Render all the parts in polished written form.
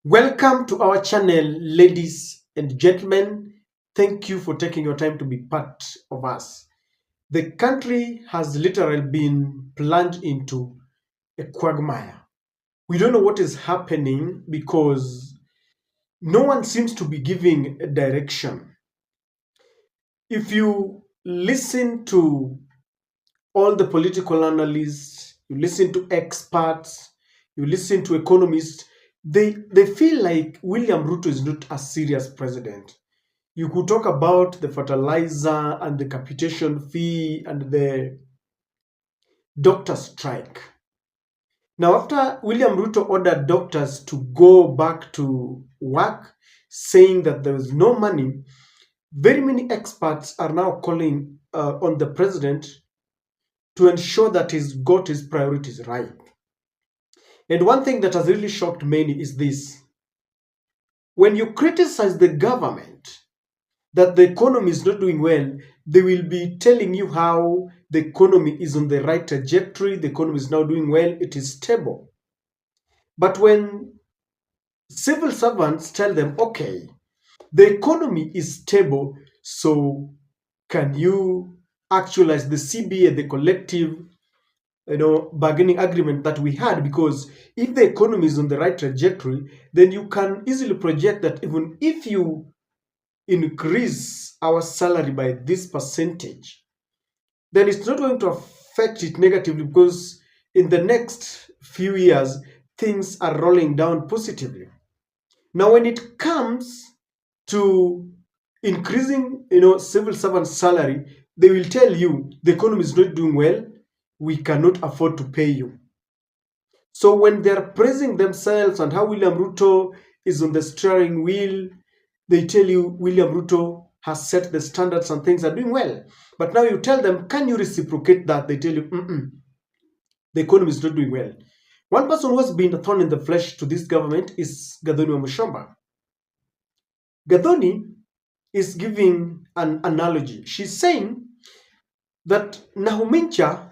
Welcome to our channel, ladies and gentlemen. Thank you for taking your time to be part of us. The country has literally been plunged into a quagmire. We don't know what is happening because no one seems to be giving a direction. If you listen to all the political analysts, you listen to experts, you listen to economists, they feel like William Ruto is not a serious president. You could talk about the fertilizer and the capitation fee and the doctor strike. Now, after William Ruto ordered doctors to go back to work, saying that there was no money, very many experts are now calling on the president to ensure that he's got his priorities right. And one thing that has really shocked many is this: when you criticize the government that the economy is not doing well, they will be telling you how the economy is on the right trajectory, the economy is now doing well, it is stable. But when civil servants tell them, okay, the economy is stable, so can you actualize the CBA, the collective bargaining agreement that we had? Because if the economy is on the right trajectory, then you can easily project that even if you increase our salary by this percentage, then it's not going to affect it negatively, because in the next few years things are rolling down positively. Now when it comes to increasing civil servant salary, they will tell you the economy is not doing well, we cannot afford to pay you. So when they're praising themselves and how William Ruto is on the steering wheel, they tell you William Ruto has set the standards and things are doing well. But now you tell them, can you reciprocate that? They tell you, the economy is not doing well. One person who has been a thorn in the flesh to this government is Gathoni Wamuchomba. Gathoni is giving an analogy. She's saying that Nahumincha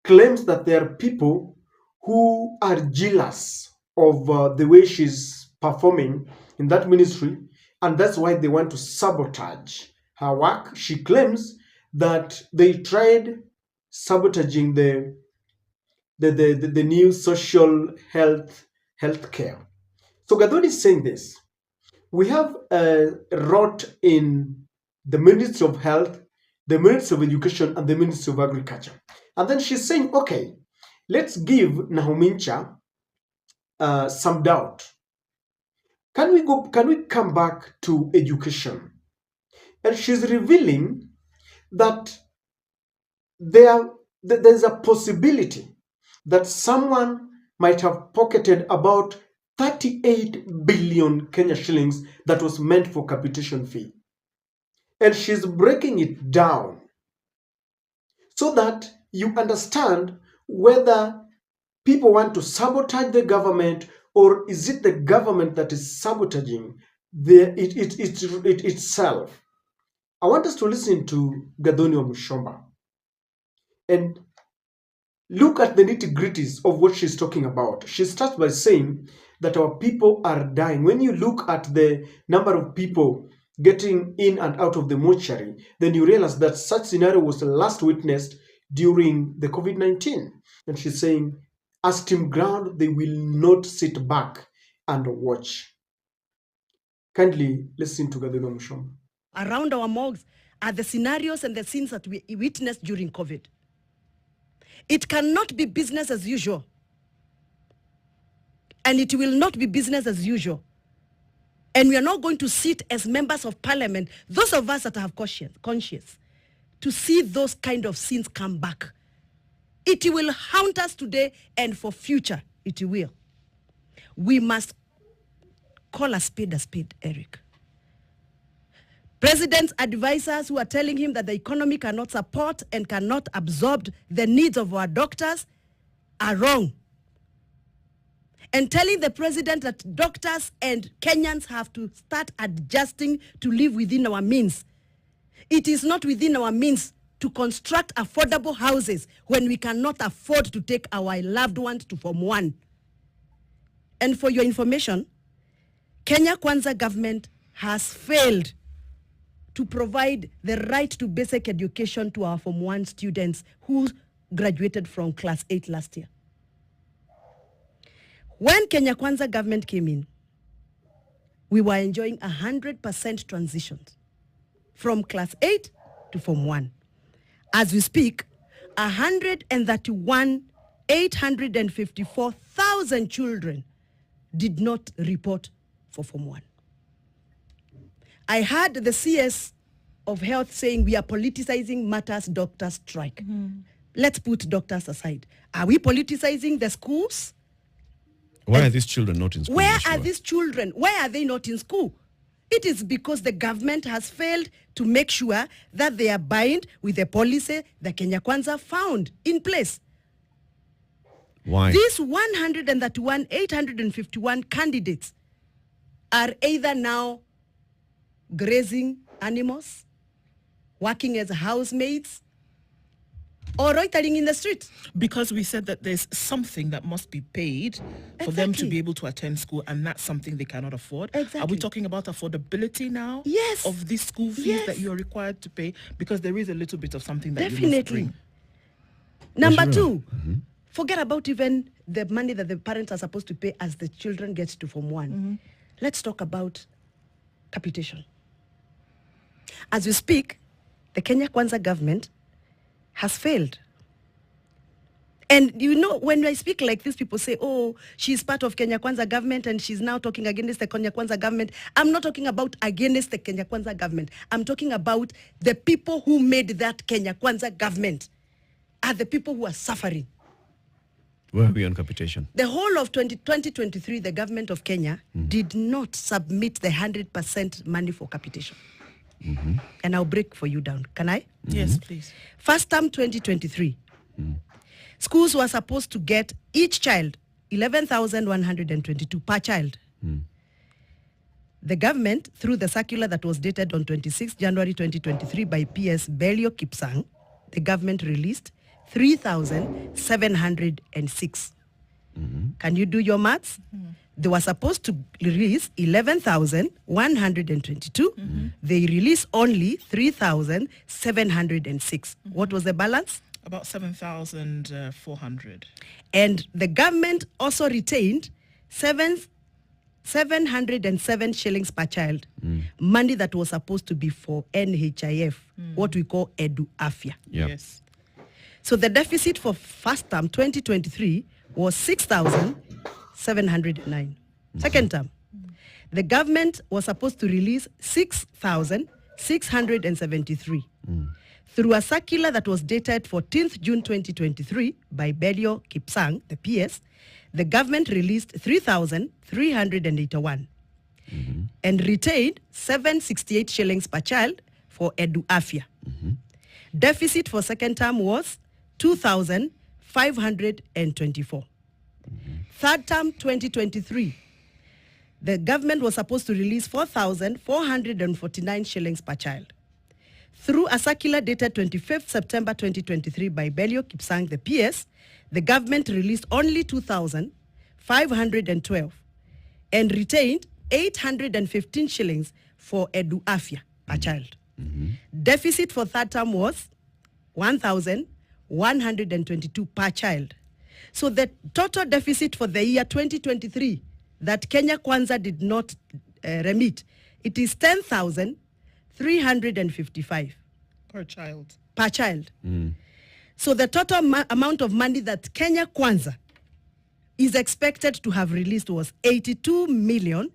claims that there are people who are jealous of the way she's performing in that ministry, and that's why they want to sabotage her work. She claims that they tried sabotaging the new social health care. So Gadoni is saying this: we have a rot in the Ministry of Health, the Ministry of Education, and the Ministry of Agriculture. And then she's saying, okay, let's give Nahumincha some doubt. Can we come back to education? And she's revealing that there's a possibility that someone might have pocketed about 38 billion Kenya shillings that was meant for capitation fee. And she's breaking it down so that you understand whether people want to sabotage the government, or is it the government that is sabotaging itself. I want us to listen to Gathoni Wamuchomba and look at the nitty-gritties of what she's talking about. She starts by saying that our people are dying. When you look at the number of people getting in and out of the mortuary, then you realize that such scenario was last witnessed during the COVID-19. And she's saying, as Team Ground, they will not sit back and watch. Kindly listen to Gathoni Wamuchomba. Around our morgues are the scenarios and the scenes that we witnessed during COVID. It cannot be business as usual. And it will not be business as usual. And we are not going to sit as members of parliament, those of us that have conscience, to see those kind of scenes come back. It will haunt us today, and for future, it will. We must call a spade, Eric. President's advisors who are telling him that the economy cannot support and cannot absorb the needs of our doctors are wrong. And telling the president that doctors and Kenyans have to start adjusting to live within our means. It is not within our means to construct affordable houses when we cannot afford to take our loved ones to Form 1. And for your information, Kenya Kwanza government has failed to provide the right to basic education to our Form 1 students who graduated from class 8 last year. When Kenya Kwanza government came in, we were enjoying 100% transitions from class 8 to Form 1. As we speak, 854,000 children did not report for Form 1. I heard the CS of health saying we are politicizing matters doctors strike. Let's put doctors aside. Are we politicizing the schools? Why are these children not in school? Where are these children? Why are they not in school? It is because the government has failed to make sure that they are bind with the policy that Kenya Kwanza found in place. Why? These 851 candidates are either now grazing animals, working as housemaids, or loitering in the street. Because we said that there's something that must be paid for them to be able to attend school, and that's something they cannot afford. Exactly. Are we talking about affordability now? Yes. Of these school fees that you're required to pay? Because there is a little bit of something that Definitely. you must bring. Number two, forget about even the money that the parents are supposed to pay as the children get to Form 1. Let's talk about capitation. As we speak, the Kenya Kwanza government has failed. And you know, when I speak like this, people say, oh, she's part of Kenya Kwanza government and she's now talking against the Kenya Kwanza government. I'm not talking about against the Kenya Kwanza government. I'm talking about the people who made that Kenya Kwanza government are the people who are suffering. Where are we on capitation? The whole of 2023, the government of Kenya did not submit the 100% money for capitation. And I'll break for you down. Can I? Yes, please. First term 2023, schools were supposed to get each child 11,122 per child. The government, through the circular that was dated on 26 January 2023 by PS Belio Kipsang, the government released 3,706. Can you do your maths? They were supposed to release 11,122. They released only 3,706. What was the balance? About 7,400. And the government also retained 707 shillings per child, money that was supposed to be for NHIF, what we call Edu Afia. Yep. Yes. So the deficit for first term 2023 was 6,709. Second term, the government was supposed to release 6,673. Through a circular that was dated 14th June 2023 by Belio Kipsang, the PS, the government released 3,381 and retained 768 shillings per child for Edu Afia. Deficit for second term was 2,524. Third term 2023, the government was supposed to release 4,449 shillings per child. Through a circular dated 25th September 2023 by Belio Kipsang, the PS, the government released only 2,512 and retained 815 shillings for Edu Afia per child. Deficit for third term was 1,122 per child. So the total deficit for the year 2023 that Kenya Kwanza did not remit, it is 10,355 Per child. per child. So the total amount of money that Kenya Kwanza is expected to have released was 82 billion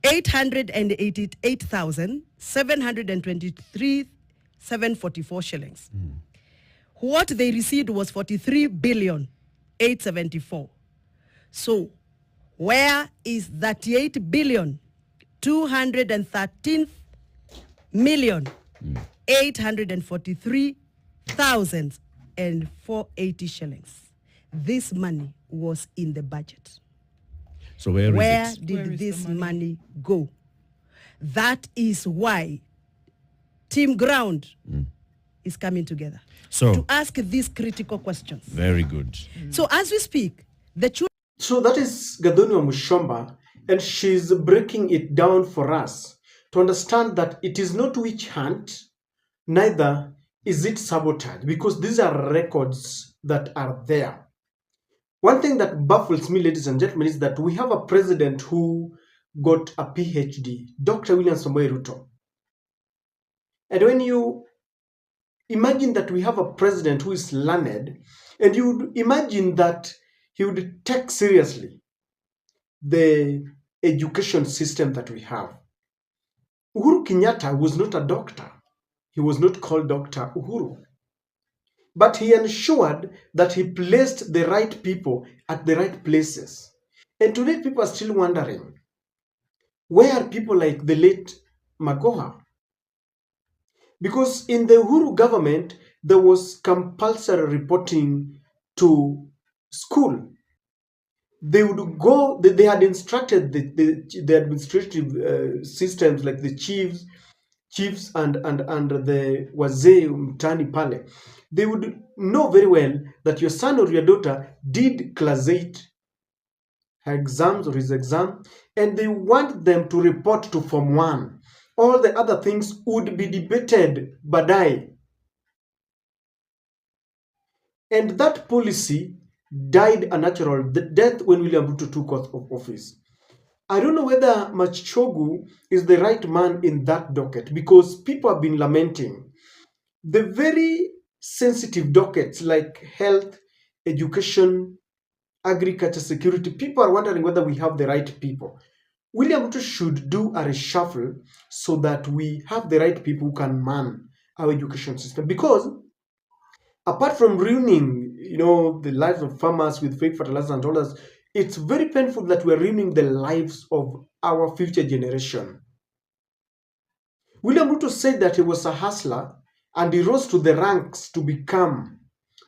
888,723,744 shillings. What they received was 43 billion 874. So where is 38 billion 213 million 843,480 shillings? This money was in the budget. So where is it? Did this money go? That is why Team Ground is coming together So to ask these critical questions. very good. So as we speak, the children So that is Gathoni Wamuchomba, and she's breaking it down for us to understand that it is not witch hunt, neither is it sabotage, because these are records that are there. One thing that baffles me, ladies and gentlemen, is that we have a president who got a PhD, Dr. William Samoei Ruto. And when you imagine that we have a president who is learned, and you would imagine that he would take seriously the education system that we have. Uhuru Kenyatta was not a doctor. He was not called Dr. Uhuru. But he ensured that he placed the right people at the right places. And today people are still wondering, where are people like the late Magoha? Because in the Uhuru government, there was compulsory reporting to school. They would go, they had instructed the administrative systems like the chiefs and the wazee mtani pale. They would know very well that your son or your daughter did class 8 her exams or his exam, and they want them to report to Form 1. All the other things would be debated baadaye. And that policy died a natural death when William Ruto took oath of office. I don't know whether Machogu is the right man in that docket, because people have been lamenting the very sensitive dockets like health, education, agriculture, security. People are wondering whether we have the right people. William Ruto should do a reshuffle so that we have the right people who can man our education system. Because apart from ruining, the lives of farmers with fake fertilizer and others, it's very painful that we're ruining the lives of our future generation. William Ruto said that he was a hustler and he rose to the ranks to become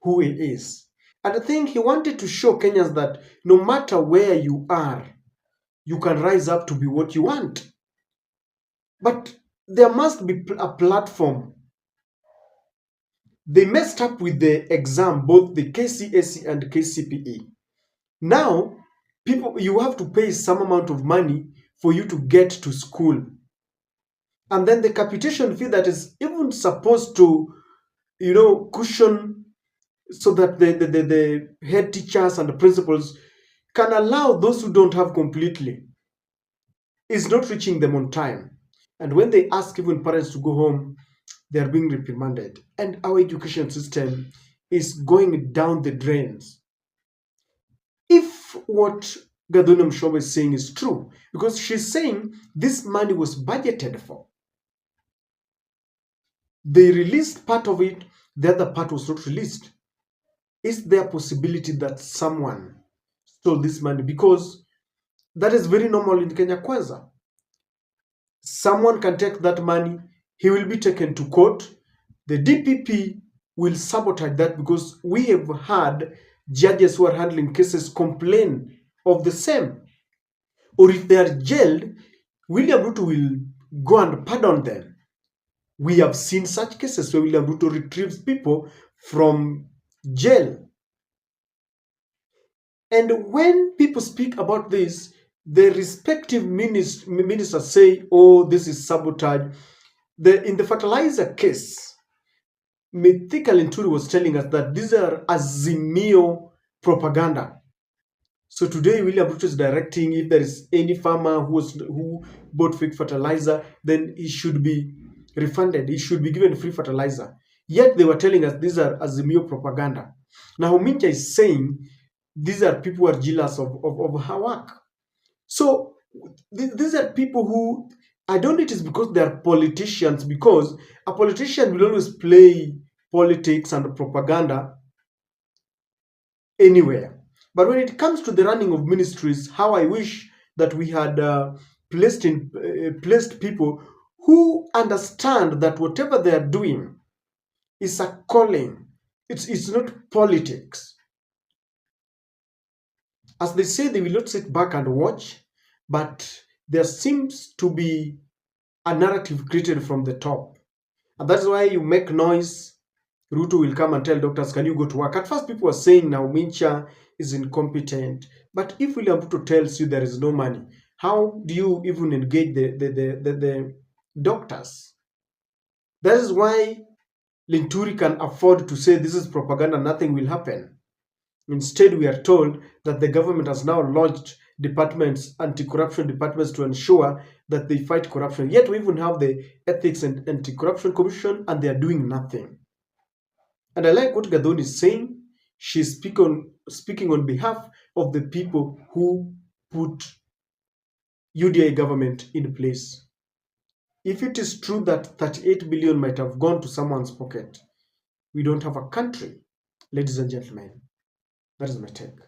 who he is. And I think he wanted to show Kenyans that no matter where you are, you can rise up to be what you want. But there must be a platform. They messed up with the exam, both the KCSE and KCPE. Now, you have to pay some amount of money for you to get to school. And then the capitation fee that is even supposed to, cushion so that the head teachers and the principals can allow those who don't have completely is not reaching them on time. And when they ask even parents to go home, they are being reprimanded. And our education system is going down the drains. If what Gathoni Wamuchomba is saying is true, because she's saying this money was budgeted for. They released part of it, the other part was not released. Is there a possibility that someone stole this money? Because that is very normal in Kenya Kwanza. Someone can take that money, he will be taken to court. The DPP will sabotage that, because we have had judges who are handling cases complain of the same. Or if they are jailed, William Ruto will go and pardon them. We have seen such cases where William Ruto retrieves people from jail. And when people speak about this, the respective ministers say, oh, this is sabotage. In the fertilizer case, Mithika Linturi was telling us that these are Azimio propaganda. So today, William Ruto is directing, if there is any farmer who bought fake fertilizer, then he should be refunded. He should be given free fertilizer. Yet they were telling us these are Azimio propaganda. Now, Mincha is saying these are people who are jealous of her work. So these are people who, I don't know it is because they are politicians, because a politician will always play politics and propaganda anywhere. But when it comes to the running of ministries, how I wish that we had placed people who understand that whatever they are doing is a calling. It's not politics. As they say, they will not sit back and watch, but there seems to be a narrative created from the top. And that's why you make noise Ruto will come and tell doctors, can you go to work? At first, people were saying now Mincha is incompetent. But if William Ruto tells you there is no money, how do you even engage the doctors? That is why Linturi can afford to say this is propaganda, nothing will happen. Instead, we are told that the government has now launched departments, anti-corruption departments, to ensure that they fight corruption. Yet we even have the Ethics and Anti-Corruption Commission, and they are doing nothing. And I like what Gathoni is saying. She's speaking on behalf of the people who put UDA government in place. If it is true that 38 billion might have gone to someone's pocket, we don't have a country, ladies and gentlemen. That is my take.